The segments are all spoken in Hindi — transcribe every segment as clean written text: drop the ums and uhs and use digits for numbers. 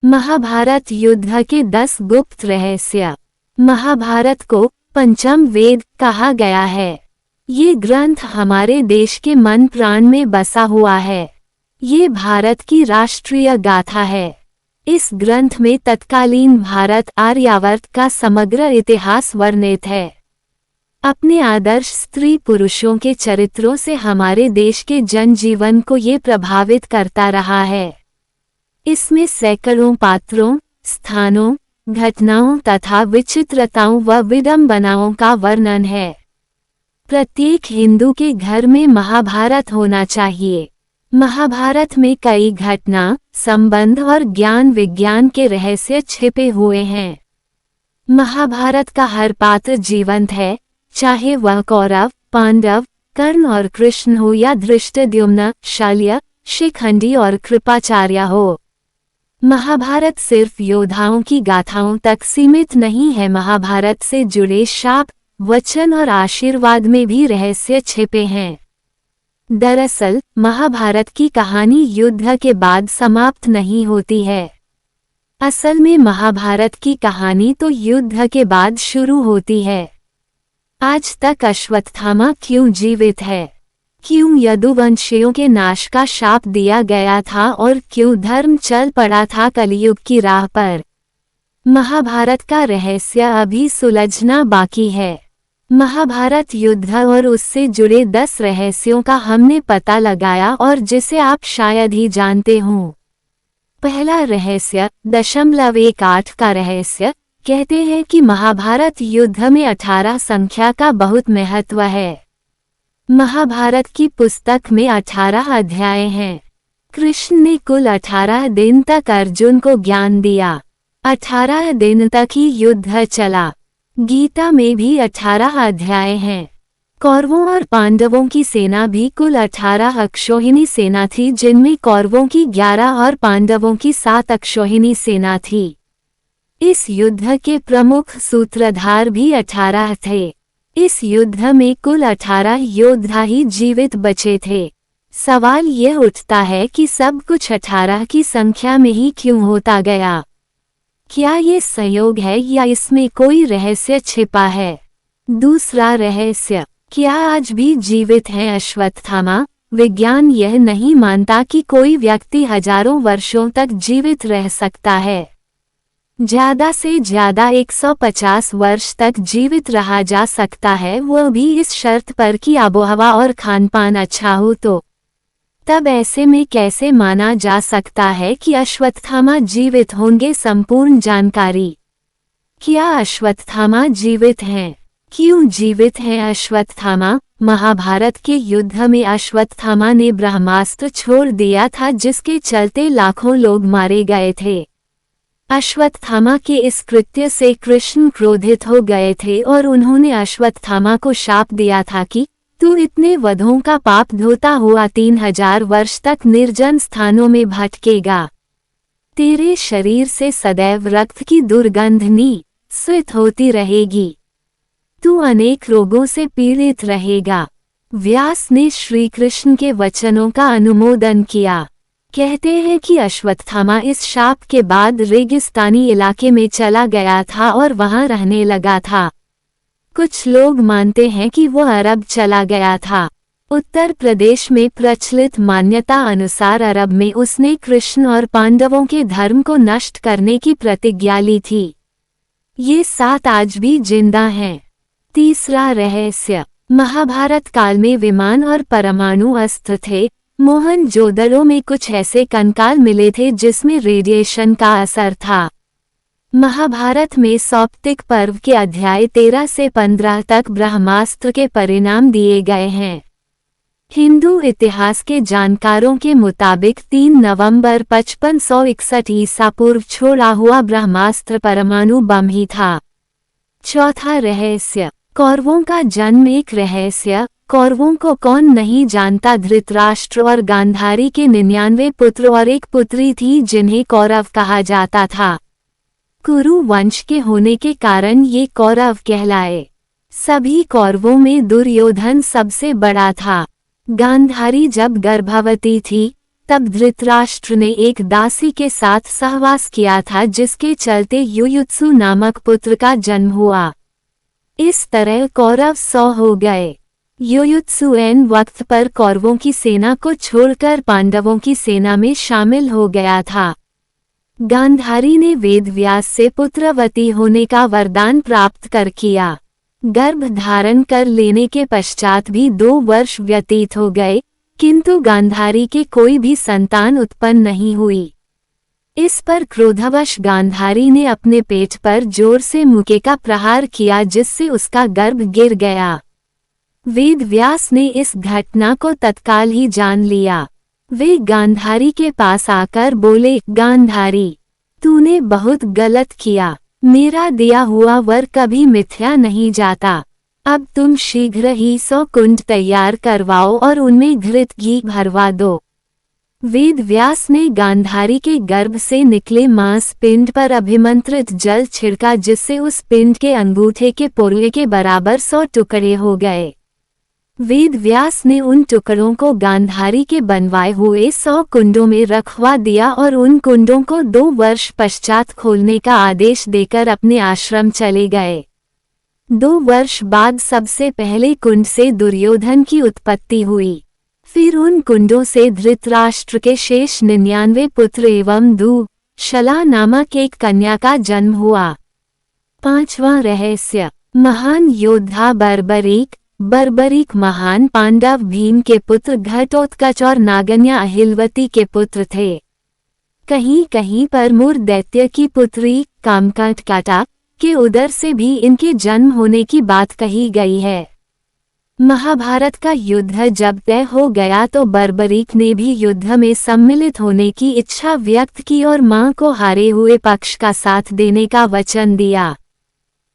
महाभारत युद्ध के 10 गुप्त रहस्य। महाभारत को पंचम वेद कहा गया है। ये ग्रंथ हमारे देश के मन प्राण में बसा हुआ है। ये भारत की राष्ट्रीय गाथा है। इस ग्रंथ में तत्कालीन भारत आर्यावर्त का समग्र इतिहास वर्णित है। अपने आदर्श स्त्री पुरुषों के चरित्रों से हमारे देश के जनजीवन को ये प्रभावित करता रहा है। इसमें सैकड़ों पात्रों, स्थानों, घटनाओं तथा विचित्रताओं व विडंबनाओं का वर्णन है। प्रत्येक हिंदू के घर में महाभारत होना चाहिए। महाभारत में कई घटना, संबंध और ज्ञान विज्ञान के रहस्य छिपे हुए हैं। महाभारत का हर पात्र जीवंत है, चाहे वह कौरव, पांडव, कर्ण और कृष्ण हो या धृष्टद्युम्न, शल्य, शिखंडी और कृपाचार्य हो। महाभारत सिर्फ योद्धाओं की गाथाओं तक सीमित नहीं है। महाभारत से जुड़े शाप, वचन और आशीर्वाद में भी रहस्य छिपे हैं। दरअसल महाभारत की कहानी युद्ध के बाद समाप्त नहीं होती है। असल में महाभारत की कहानी तो युद्ध के बाद शुरू होती है। आज तक अश्वत्थामा क्यों जीवित है? क्यों यदुवंशियों के नाश का शाप दिया गया था और क्यों धर्म चल पड़ा था कलयुग की राह पर? महाभारत का रहस्य अभी सुलझना बाकी है। महाभारत युद्ध और उससे जुड़े 10 रहस्यों का हमने पता लगाया और जिसे आप शायद ही जानते हों। पहला रहस्य 0.18 का रहस्य। कहते हैं कि महाभारत युद्ध में 18 संख्या का बहुत महत्व है। महाभारत की पुस्तक में 18 अध्याय हैं। कृष्ण ने कुल 18 दिन तक अर्जुन को ज्ञान दिया। 18 दिन तक ही युद्ध चला। गीता में भी 18 अध्याय हैं। कौरवों और पांडवों की सेना भी कुल 18 अक्षौहिणी सेना थी, जिनमें कौरवों की 11 और पांडवों की 7 अक्षौहिणी सेना थी। इस युद्ध के प्रमुख सूत्रधार भी 18 थे। इस युद्ध में कुल 18 योद्धा ही जीवित बचे थे। सवाल यह उठता है कि सब कुछ 18 की संख्या में ही क्यों होता गया? क्या ये संयोग है या इसमें कोई रहस्य छिपा है? दूसरा रहस्य, क्या आज भी जीवित हैं अश्वत्थामा? विज्ञान यह नहीं मानता कि कोई व्यक्ति हजारों वर्षों तक जीवित रह सकता है। ज्यादा से ज्यादा 150 वर्ष तक जीवित रहा जा सकता है, वो भी इस शर्त पर कि आबोहवा और खानपान अच्छा हो तो। तब ऐसे में कैसे माना जा सकता है कि अश्वत्थामा जीवित होंगे? संपूर्ण जानकारी। क्या अश्वत्थामा जीवित हैं? क्यों जीवित हैं अश्वत्थामा? महाभारत के युद्ध में अश्वत्थामा ने ब्रह्मास्त्र छोड़ दिया था, जिसके चलते लाखों लोग मारे गए थे। अश्वत्थामा के इस कृत्य से कृष्ण क्रोधित हो गए थे और उन्होंने अश्वत्थामा को शाप दिया था कि तू इतने वधों का पाप धोता हुआ 3000 वर्ष तक निर्जन स्थानों में भटकेगा। तेरे शरीर से सदैव रक्त की दुर्गंध निस्सित होती रहेगी। तू अनेक रोगों से पीड़ित रहेगा। व्यास ने श्री कृष्ण के वचनों का अनुमोदन किया। कहते हैं कि अश्वत्थामा इस शाप के बाद रेगिस्तानी इलाके में चला गया था और वहां रहने लगा था। कुछ लोग मानते हैं कि वो अरब चला गया था। उत्तर प्रदेश में प्रचलित मान्यता अनुसार अरब में उसने कृष्ण और पांडवों के धर्म को नष्ट करने की प्रतिज्ञा ली थी। ये 7 आज भी जिंदा हैं। तीसरा रहस्य, महाभारत काल में विमान और परमाणु अस्त्र थे। मोहनजोदड़ो में कुछ ऐसे कंकाल मिले थे जिसमें रेडिएशन का असर था। महाभारत में सौप्तिक पर्व के अध्याय 13 से 15 तक ब्रह्मास्त्र के परिणाम दिए गए हैं। हिंदू इतिहास के जानकारों के मुताबिक 3 नवंबर 5561 ईसा पूर्व छोड़ा हुआ ब्रह्मास्त्र परमाणु बम ही था। चौथा रहस्य, कौरवों का जन्म। एक रहस्य, कौरवों को कौन नहीं जानता? धृतराष्ट्र और गांधारी के 99 पुत्र और एक पुत्री थी जिन्हें कौरव कहा जाता था। कुरु वंश के होने के कारण ये कौरव कहलाए। सभी कौरवों में दुर्योधन सबसे बड़ा था। गांधारी जब गर्भवती थी तब धृतराष्ट्र ने एक दासी के साथ सहवास किया था जिसके चलते युयुत्सु नामक पुत्र का जन्म हुआ। इस तरह कौरव 100 हो गए। युयुत्सु एन वक्त पर कौरवों की सेना को छोड़कर पांडवों की सेना में शामिल हो गया था। गांधारी ने वेदव्यास से पुत्रवती होने का वरदान प्राप्त कर किया। गर्भ धारण कर लेने के पश्चात भी 2 वर्ष व्यतीत हो गए, किंतु गांधारी के कोई भी संतान उत्पन्न नहीं हुई। इस पर क्रोधवश गांधारी ने अपने पेट पर जोर से मुक्के का प्रहार किया जिससे उसका गर्भ गिर गया। वेदव्यास ने इस घटना को तत्काल ही जान लिया। वे गांधारी के पास आकर बोले, गांधारी, तूने बहुत गलत किया। मेरा दिया हुआ वर कभी मिथ्या नहीं जाता। अब तुम शीघ्र ही 100 कुंड तैयार करवाओ और उनमें घृत घी भरवा दो। वेदव्यास ने गांधारी के गर्भ से निकले मांस पिंड पर अभिमंत्रित जल छिड़का जिससे उस पिंड के अंगूठे के पोरवे के बराबर 100 टुकड़े हो गए। वेदव्यास ने उन टुकड़ों को गांधारी के बनवाए हुए 100 कुंडों में रखवा दिया और उन कुंडों को 2 वर्ष पश्चात खोलने का आदेश देकर अपने आश्रम चले गए। 2 वर्ष बाद सबसे पहले कुंड से दुर्योधन की उत्पत्ति हुई। फिर उन कुंडों से धृतराष्ट्र के शेष 99 पुत्र एवं दुःशला नामक एक कन्या का जन्म हुआ। 5वां रहस्य। महान योद्धा बर्बरीक महान पांडव भीम के पुत्र घटोत्कच और नागन्या अहिलवती के पुत्र थे। कहीं कहीं पर मुर दैत्य की पुत्री कामकटकाटा के उदर से भी इनके जन्म होने की बात कही गई है। महाभारत का युद्ध जब तय हो गया तो बर्बरीक ने भी युद्ध में सम्मिलित होने की इच्छा व्यक्त की और मां को हारे हुए पक्ष का साथ देने का वचन दिया।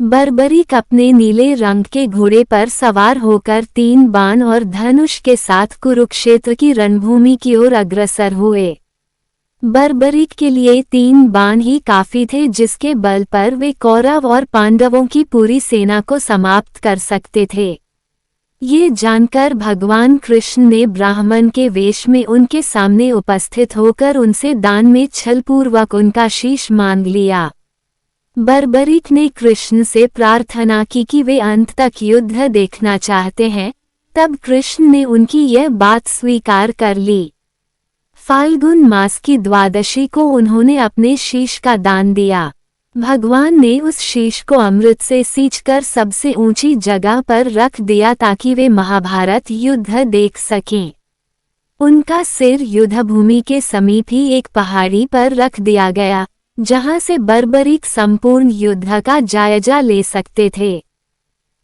बर्बरीक अपने नीले रंग के घोड़े पर सवार होकर 3 बाण और धनुष के साथ कुरुक्षेत्र की रणभूमि की ओर अग्रसर हुए। बर्बरीक के लिए 3 बाण ही काफी थे जिसके बल पर वे कौरव और पांडवों की पूरी सेना को समाप्त कर सकते थे। ये जानकर भगवान कृष्ण ने ब्राह्मण के वेश में उनके सामने उपस्थित होकर उनसे दान में छलपूर्वक उनका शीश मांग लिया। बर्बरीक ने कृष्ण से प्रार्थना की कि वे अंत तक युद्ध देखना चाहते हैं। तब कृष्ण ने उनकी यह बात स्वीकार कर ली। फाल्गुन मास की 12वीं को उन्होंने अपने शीश का दान दिया। भगवान ने उस शीश को अमृत से सींचकर सबसे ऊंची जगह पर रख दिया ताकि वे महाभारत युद्ध देख सकें। उनका सिर युद्धभूमि के समीप ही एक पहाड़ी पर रख दिया गया जहां से बर्बरीक संपूर्ण युद्ध का जायजा ले सकते थे।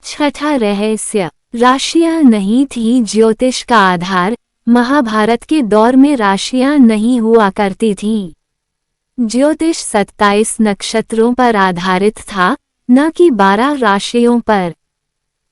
6ठा रहस्य। राशियां नहीं थी ज्योतिष का आधार। महाभारत के दौर में राशियां नहीं हुआ करती थीं। ज्योतिष 27 नक्षत्रों पर आधारित था, न कि 12 राशियों पर।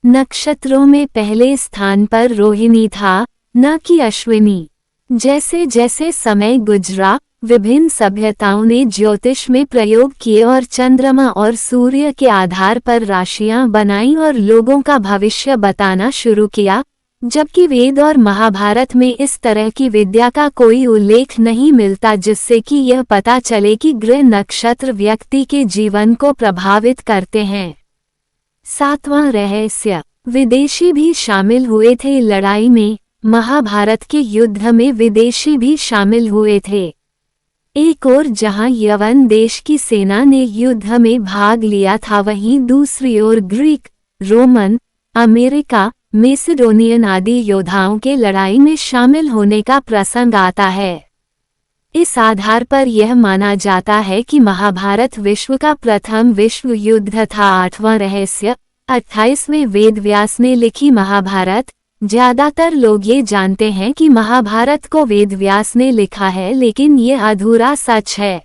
नक्षत्रों में पहले स्थान पर रोहिणी था, न कि अश्विनी। जैसे जैसे समय गुजरा विभिन्न सभ्यताओं ने ज्योतिष में प्रयोग किए और चंद्रमा और सूर्य के आधार पर राशियां बनाई और लोगों का भविष्य बताना शुरू किया, जबकि वेद और महाभारत में इस तरह की विद्या का कोई उल्लेख नहीं मिलता जिससे कि यह पता चले कि ग्रह नक्षत्र व्यक्ति के जीवन को प्रभावित करते हैं। 7वां रहस्य। विदेशी भी शामिल हुए थे लड़ाई में। महाभारत के युद्ध में विदेशी भी शामिल हुए थे। एक ओर जहां यवन देश की सेना ने युद्ध में भाग लिया था, वहीं दूसरी ओर ग्रीक, रोमन, अमेरिका, मैसेडोनियन आदि योद्धाओं के लड़ाई में शामिल होने का प्रसंग आता है। इस आधार पर यह माना जाता है कि महाभारत विश्व का प्रथम विश्व युद्ध था। 8वां रहस्य। 28वें वेदव्यास ने लिखी महाभारत। ज्यादातर लोग ये जानते हैं कि महाभारत को वेदव्यास ने लिखा है, लेकिन ये अधूरा सच है।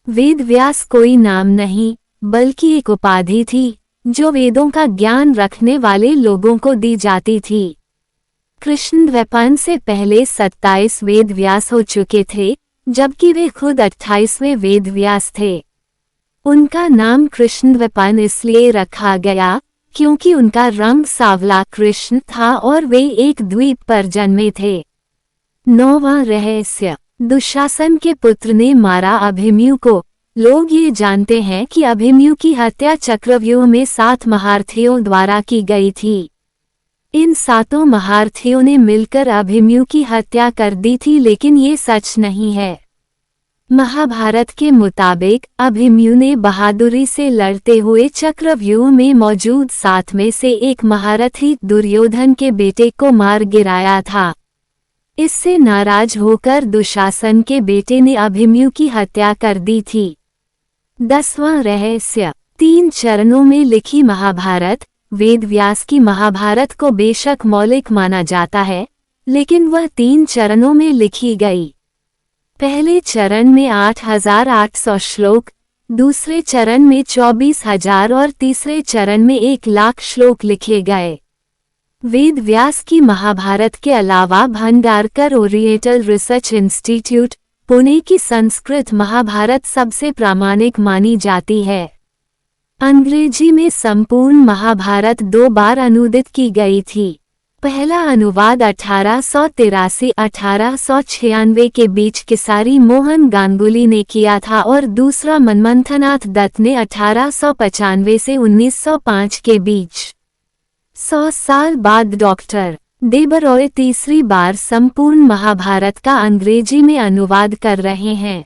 वेदव्यास कोई नाम नहीं बल्कि एक उपाधि थी जो वेदों का ज्ञान रखने वाले लोगों को दी जाती थी। कृष्णद्वैपायन से पहले 27 वेदव्यास हो चुके थे, जबकि वे खुद 28वें वेदव्यास थे। उनका नाम कृष्णद्वैपायन इसलिए रखा गया क्योंकि उनका रंग सांवला कृष्ण था और वे एक द्वीप पर जन्मे थे। 9वां रहस्य, दुशासन के पुत्र ने मारा अभिमन्यु को। लोग ये जानते हैं कि अभिमन्यु की हत्या चक्रव्यूह में 7 महारथियों द्वारा की गई थी। इन 7 महारथियों ने मिलकर अभिमन्यु की हत्या कर दी थी, लेकिन ये सच नहीं है। महाभारत के मुताबिक अभिमन्यु ने बहादुरी से लड़ते हुए चक्रव्यूह में मौजूद 7 में से एक महारथी दुर्योधन के बेटे को मार गिराया था। इससे नाराज होकर दुशासन के बेटे ने अभिमन्यु की हत्या कर दी थी। 10वां रहस्य, 3 चरणों में लिखी महाभारत। वेद व्यास की महाभारत को बेशक मौलिक माना जाता है, लेकिन वह 3 चरणों में लिखी गई। पहले चरण में 8800 श्लोक, दूसरे चरण में 24,000 और तीसरे चरण में 1,00,000 श्लोक लिखे गए। वेद व्यास की महाभारत के अलावा Bhandarkar oriental research institute, Pune की संस्कृत महाभारत सबसे प्रामाणिक मानी जाती है। अंग्रेजी में संपूर्ण महाभारत 2 बार अनुदित की गई थी। पहला अनुवाद 1883-1896 के बीच किसारी मोहन गांगुली ने किया था और दूसरा मनमंथनाथ दत्त ने 1895 से 1905 के बीच। 100 साल बाद डॉक्टर देबरॉय तीसरी बार संपूर्ण महाभारत का अंग्रेजी में अनुवाद कर रहे हैं।